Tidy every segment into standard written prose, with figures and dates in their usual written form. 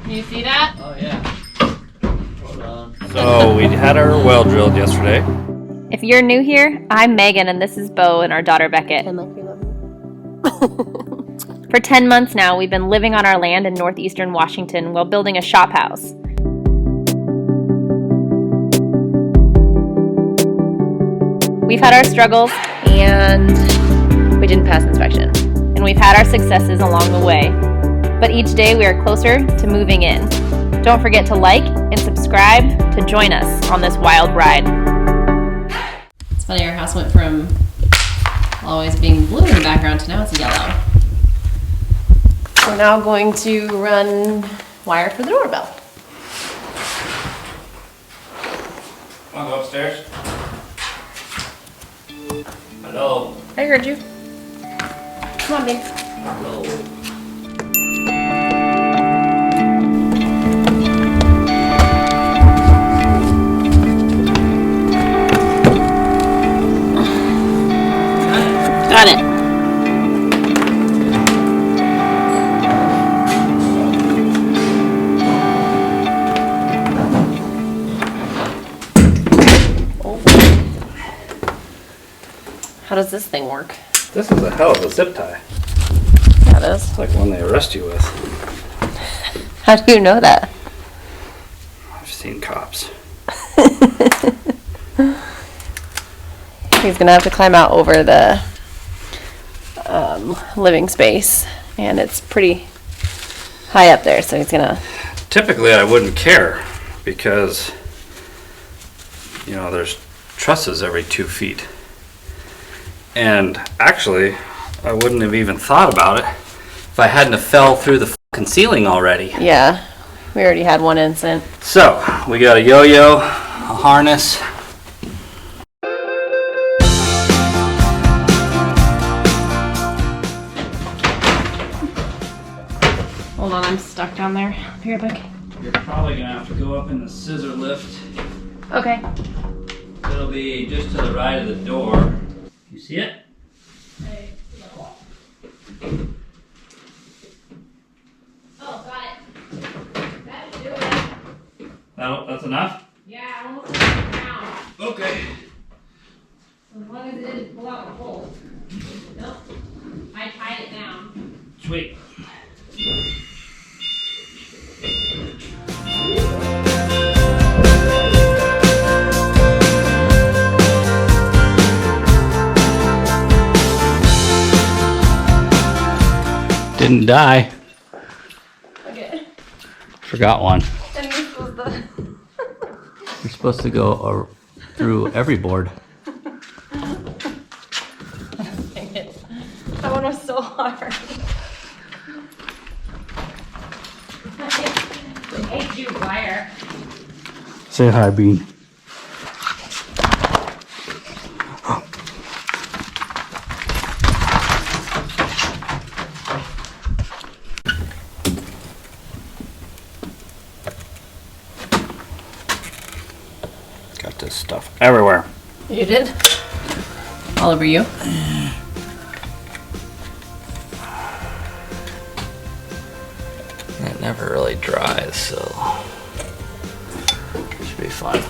You see that? Oh yeah. Hold on. So we had our well drilled yesterday. If you're new here, I'm Megan and this is Beau and our daughter Beckett. And like you love me. For 10 months now, we've been living on our land in northeastern Washington while building a shop house. We've had our struggles and we didn't pass inspection. And we've had our successes along the way. But each day we are closer to moving in. Don't forget to like and subscribe to join us on this wild ride. It's funny, our house went from always being blue in the background to now it's yellow. We're now going to run wire for the doorbell. Want to go upstairs? Hello. I heard you. Come on, babe. Hello. Got it. Oh. How does this thing work? This is a hell of a zip tie. That is. It's like one they arrest you with. How do you know that? I've seen cops. He's gonna have to climb out over the living space, and it's pretty high up there, so he's gonna... Typically I wouldn't care because, you know, there's trusses every 2 feet. And actually, I wouldn't have even thought about it if I hadn't have fell through the fucking ceiling already. Yeah, we already had one incident. So, we got a yo-yo, a harness. Hold on, I'm stuck down there. Here, Beck. You're probably gonna have to go up in the scissor lift. Okay. It'll be just to the right of the door. You see it? Oh, got it. That should do it. That's enough? Yeah, I almost put it down. Okay. As long as it didn't pull out the hole. Nope. I tied it down. Sweet. Didn't die. Okay. Forgot one. And this was the... You're supposed to go through every board. Dang it. That one was so hard. Hey, you wire. Say hi, Bean. Got this stuff everywhere. You did? All over you? It never really dries, so it should be fun.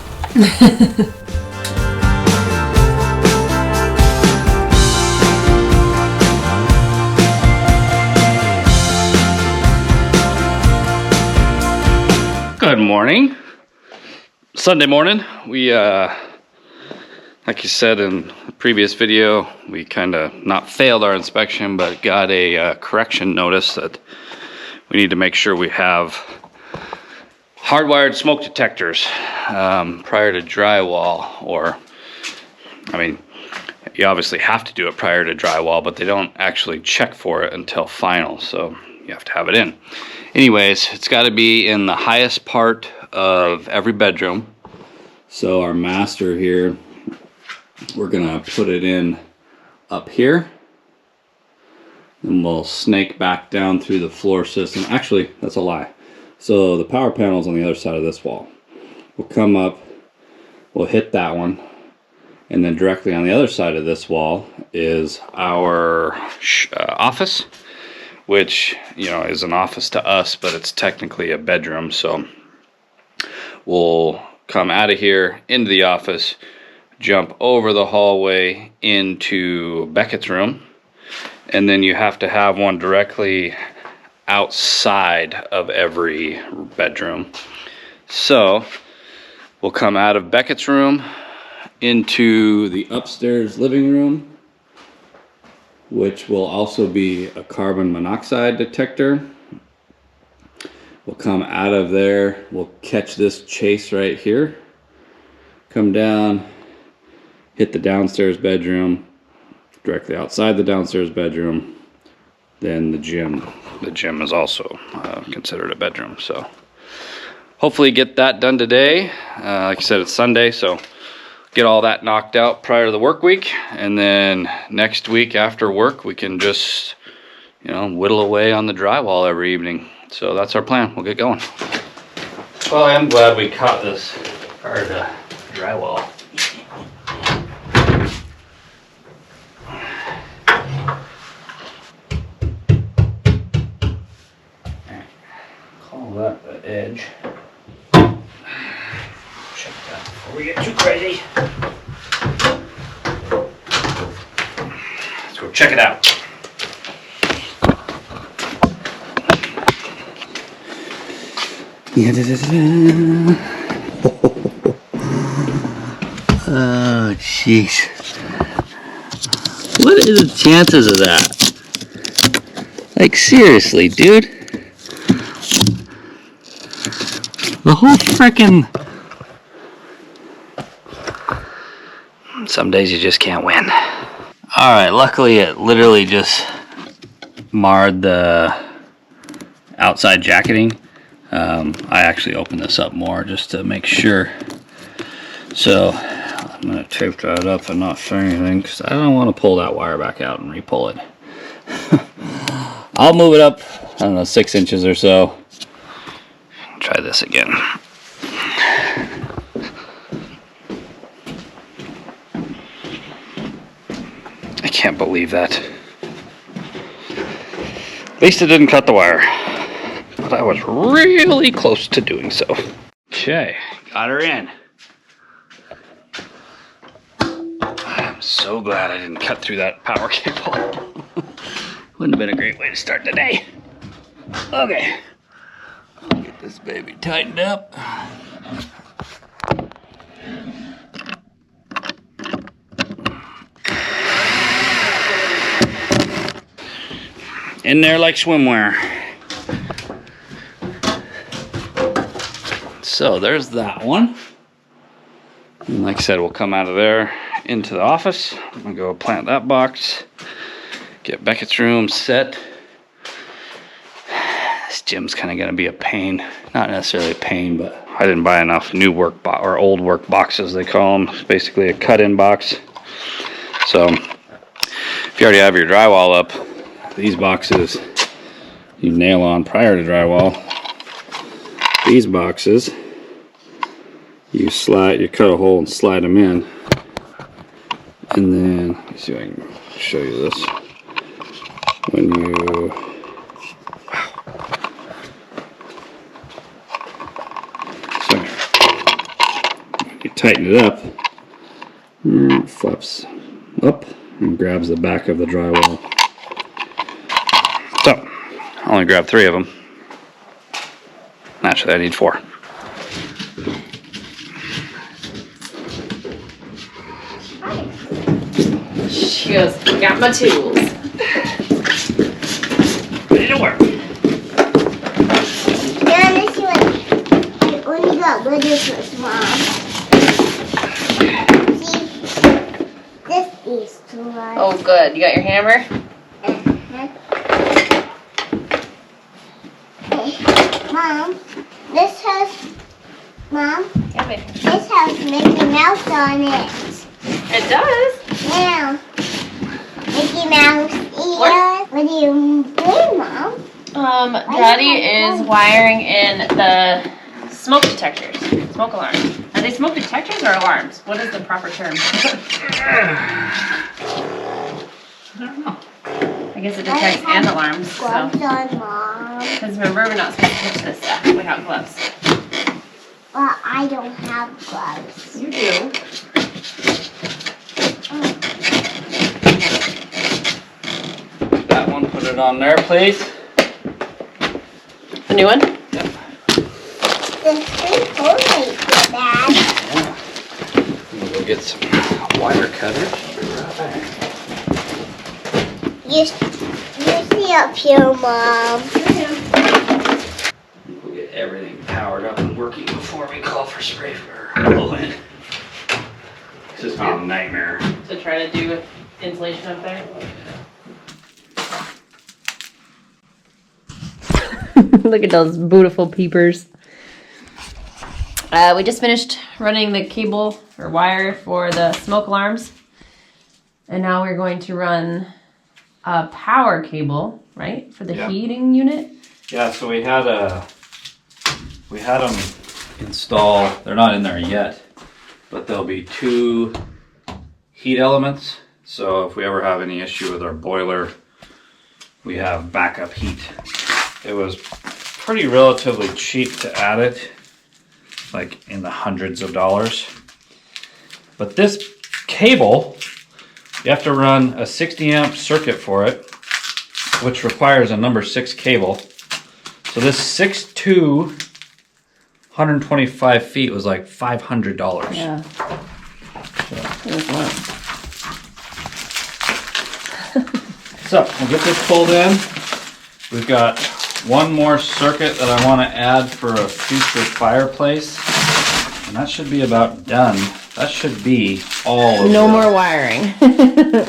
Good morning. Sunday morning. We, like you said in the previous video, we kind of not failed our inspection, but got a correction notice that we need to make sure we have hardwired smoke detectors prior to drywall, or, I mean, you obviously have to do it prior to drywall, but they don't actually check for it until final, so you have to have it in. Anyways, it's got to be in the highest part of every bedroom. So our master here, we're gonna put it in up here, and we'll snake back down through the floor system. Actually, that's a lie. So the power panel's on the other side of this wall. We'll come up, we'll hit that one, and then directly on the other side of this wall is our office, which, you know, is an office to us, but it's technically a bedroom. So we'll come out of here into the office, jump over the hallway into Beckett's room, and then you have to have one directly outside of every bedroom. So we'll come out of Beckett's room into the upstairs living room, which will also be a carbon monoxide detector. We'll come out of there, we'll catch this chase right here, come down, hit the downstairs bedroom, directly outside the downstairs bedroom, then the gym. The gym is also considered a bedroom, so hopefully get that done today. Like I said, it's Sunday, so get all that knocked out prior to the work week, and then next week after work we can just, you know, whittle away on the drywall every evening. So that's our plan. We'll get going. Well, I am glad we caught this prior to drywall. Call that the edge. Check that before we get too crazy. Let's go check it out. Oh, jeez. What are the chances of that? Like, seriously, dude. The whole frickin'... Some days you just can't win. Alright, luckily it literally just marred the outside jacketing. I actually opened this up more just to make sure. So I'm going to tape that up and not say anything because I don't want to pull that wire back out and re-pull it. I'll move it up, I don't know, 6 inches or so. Try this again. I can't believe that. At least it didn't cut the wire. But I was really close to doing so. Okay, got her in. I'm so glad I didn't cut through that power cable. Wouldn't have been a great way to start the day. Okay, I'll get this baby tightened up. In there like swimwear. So there's that one. And like I said, we'll come out of there into the office. I'm gonna go plant that box, get Beckett's room set. This gym's kind of gonna be a pain. Not necessarily a pain, but I didn't buy enough new work or old work boxes, they call them. It's basically a cut-in box. So if you already have your drywall up, these boxes you nail on prior to drywall. These boxes, you cut a hole and slide them in. And then, let's see if I can show you this. When you tighten it up, it flaps up and grabs the back of the drywall. So, I only grabbed 3 of them. Actually, I need 4. She goes, got my tools. Ready to work. Yeah, this one. I only got one of this, Mom. See, this is too large. Oh, good. You got your hammer? Mom, this has, Mom, Yeah, baby. this has Mickey Mouse on it. It does. Now, Mickey Mouse ears. What are you doing, Mom? Daddy is wiring in the smoke detectors, smoke alarms. Are they smoke detectors or alarms? What is the proper term? I don't know. I guess it detects and alarms, so. Gloves on, Mom. Because remember, we're not supposed to touch this stuff without gloves. Well, I don't have gloves. You do. That one, put it on there, please. The new one? The screen phone ain't so bad. We'll go get some wire cutters. You see up here, Mom. We'll get everything powered up and working before we call for spray for blow-in. It's just been a nightmare. To try to do insulation up there? Look at those beautiful peepers. We just finished running the cable or wire for the smoke alarms. And now we're going to run a power cable, right? For the Yeah. heating unit. Yeah, so we had them install. They're not in there yet, but there'll be 2 heat elements. So if we ever have any issue with our boiler, we have backup heat. It was pretty relatively cheap to add it, like in the hundreds of dollars. But this cable, you have to run a 60 amp circuit for it, which requires a number 6 cable. So this 6'2", 125 feet was like $500. Yeah. So we'll get this pulled in. We've got one more circuit that I want to add for a future fireplace, and that should be about done. That should be all of No the- more wiring.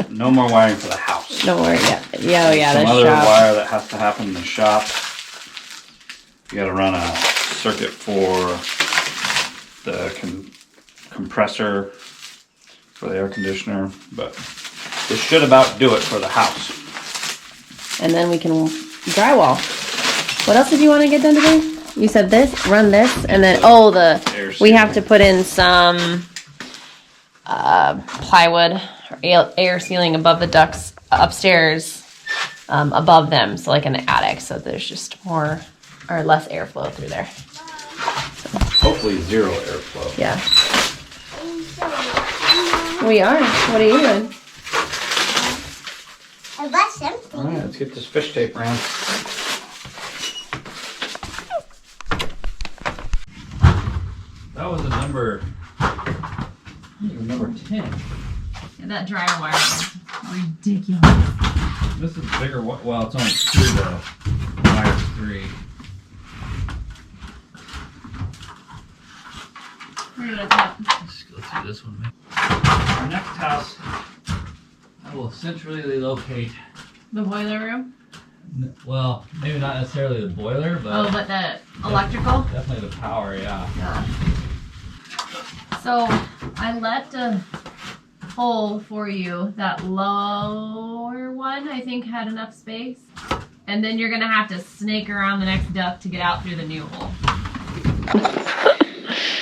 No more wiring for the house. No more, yeah. Yeah, oh yeah, Some the other shop. wire that has to happen in the shop. You got to run a circuit for the compressor for the air conditioner, but this should about do it for the house. And then we can drywall. What else did you want to get done today? You said this, run this, and then, oh, we have to put in some plywood or air sealing above the ducts upstairs, above them, so like in the attic, so there's just more or less airflow through there. Hopefully 0 airflow. Yeah. We are. What are you doing? I bought something. All right, let's get this fish tape around. That was a number, number 10. Yeah, that dryer wire is ridiculous. This is bigger, well, it's only 2 though. Wire's 3. We're gonna tap. Let's go through this one. Our next house, I will centrally locate, The boiler room? well, maybe not necessarily the boiler, but Oh, but the electrical? definitely the power, yeah. Yeah. So I left a hole for you. That lower one, I think, had enough space. And then you're gonna have to snake around the next duct to get out through the new hole.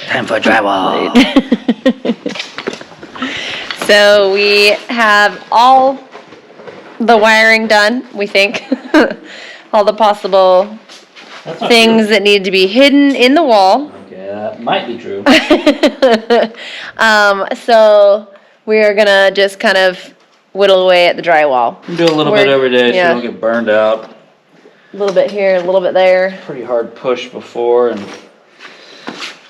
Time for drywall. So we have all the wiring done, we think. All the possible That's not things that need to be hidden in the wall. true. Okay, that might be true. So we are gonna just kind of whittle away at the drywall. Do a little bit every day so yeah. you don't get burned out. A little bit here, a little bit there. Pretty hard push before, and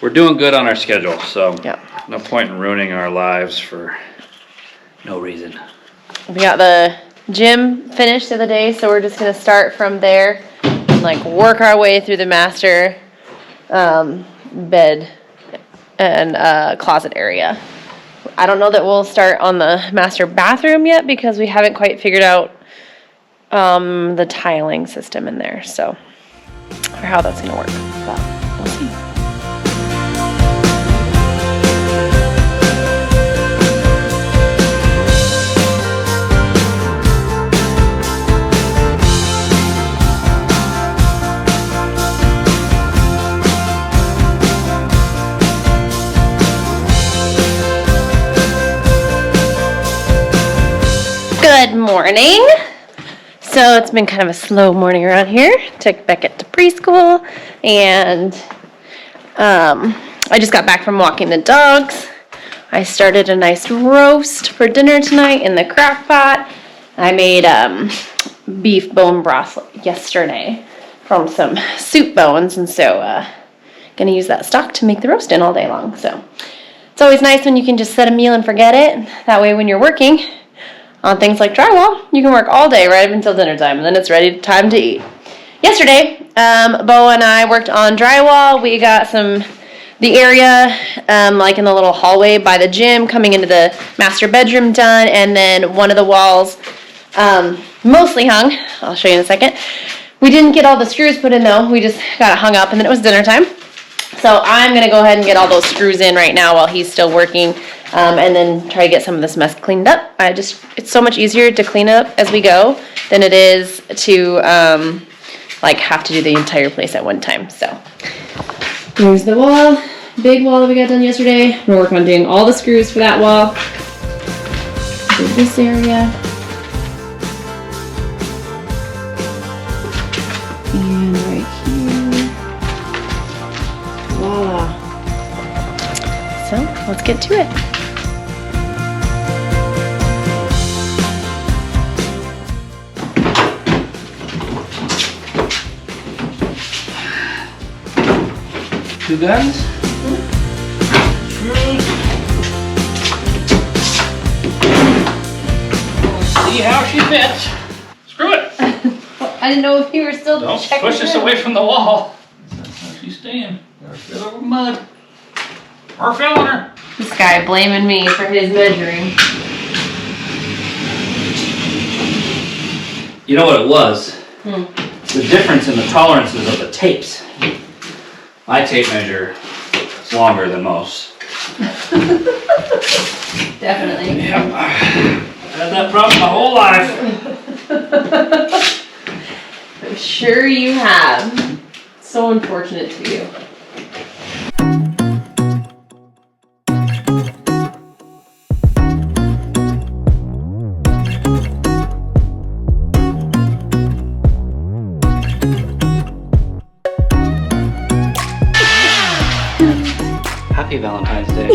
we're doing good on our schedule, so Yeah. no point in ruining our lives for no reason. We got the gym finished the other day, so we're just gonna start from there and like work our way through the master bed and closet area. I don't know that we'll start on the master bathroom yet because we haven't quite figured out the tiling system in there, so or how that's gonna work, but we'll see. Good morning. So it's been kind of a slow morning around here. Took Beckett to preschool, and I just got back from walking the dogs. I started a nice roast for dinner tonight in the crock pot. I made beef bone broth yesterday from some soup bones, and so gonna use that stock to make the roast in all day long. So it's always nice when you can just set a meal and forget it. That way when you're working on things like drywall, you can work all day right up until dinner time, and then it's ready time to eat. Yesterday, Beau and I worked on drywall. We got the area like in the little hallway by the gym coming into the master bedroom done, and then one of the walls mostly hung. I'll show you in a second. We didn't get all the screws put in though. We just got it hung up, and then it was dinner time. So I'm gonna go ahead and get all those screws in right now while he's still working, and then try to get some of this mess cleaned up. It's so much easier to clean up as we go than it is to like have to do the entire place at one time. So here's the wall, big wall that we got done yesterday. We're working on doing all the screws for that wall. Do this area. And right here. Voila. So let's get to it. Two guns? See how she fits. Screw it! I didn't know if you were still Don't checking push us in. away from the wall. That's how she's staying. Gotta fit over mud. Or filling her. This guy blaming me for his measuring. You know what it was? The difference in the tolerances of the tapes. My tape measure is longer than most. Definitely. Yep. I've had that problem my whole life. I'm sure you have. So unfortunate for you. Happy Valentine's Day.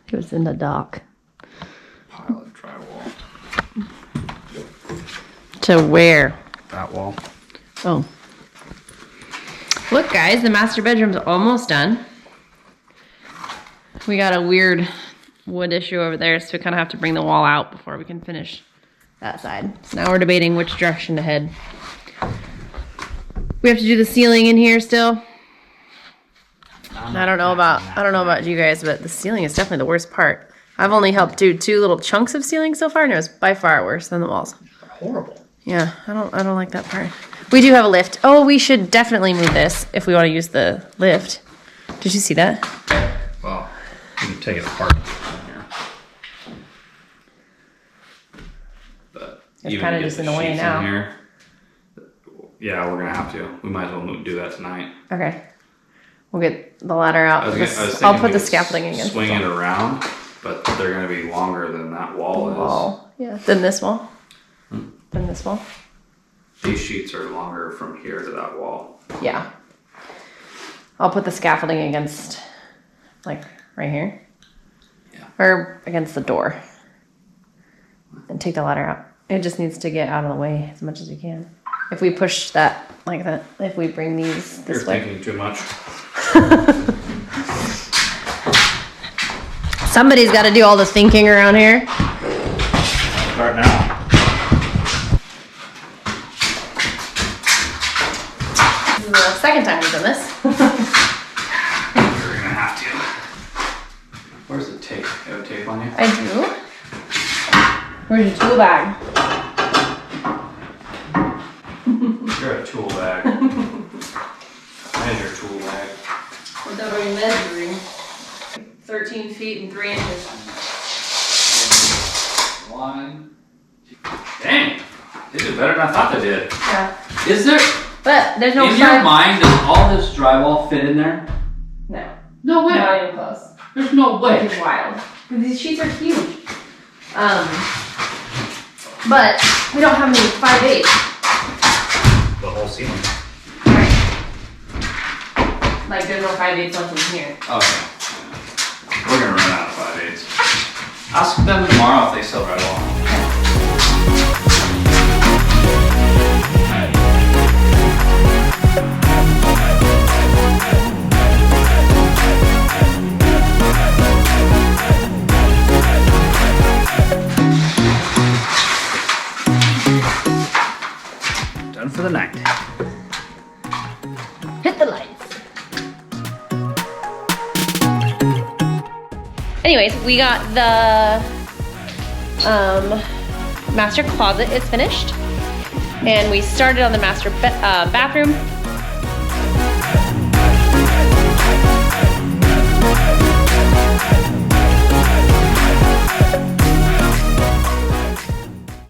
It was in the dock. Pile of drywall. To where? That wall. Oh. Look, guys, the master bedroom's almost done. We got a weird wood issue over there, so we kind of have to bring the wall out before we can finish that side. So now we're debating which direction to head. We have to do the ceiling in here still. I don't know about you guys, but the ceiling is definitely the worst part. I've only helped do 2 little chunks of ceiling so far, and it was by far worse than the walls. Horrible. Yeah, I don't like that part. We do have a lift. Oh, we should definitely move this if we want to use the lift. Did you see that? Well, you can take it apart. But It's even kinda to get just the in the way sheets now. here, yeah, we're gonna have to. We might as well do that tonight. Okay. We'll get the ladder out. I was thinking I'll we put the could scaffolding against swing the it around, but they're gonna be longer than that wall is. wall. Yeah. Then this wall. Then this wall. These sheets are longer from here to that wall. Yeah. I'll put the scaffolding against, like, right here. Yeah. Or against the door. And take the ladder out. It just needs to get out of the way as much as we can. If we push that like that, if we bring these this You're way. thinking too much. Somebody's got to do all the thinking around here. Start now. This is the second time we've done this. You're gonna have to. Where's the tape? You have tape on you? I do. Where's your tool bag? You're a tool bag. There's your tool bag. Without even measuring. 13 feet and 3 inches. 1. Dang, they did better than I thought they did. Yeah. Is there, But there's no in your mind, does all this drywall fit in there? No. No way. Not even close. There's no way. It's wild. These sheets are huge. But we don't have any 5/8. The whole ceiling. Right. Like there's no 5/8 left in here. Okay. We're gonna run out of 5/8. Ask them tomorrow if they sell drywall. Done for the night. Hit the lights. Anyways, we got the master closet is finished, and we started on the master bathroom.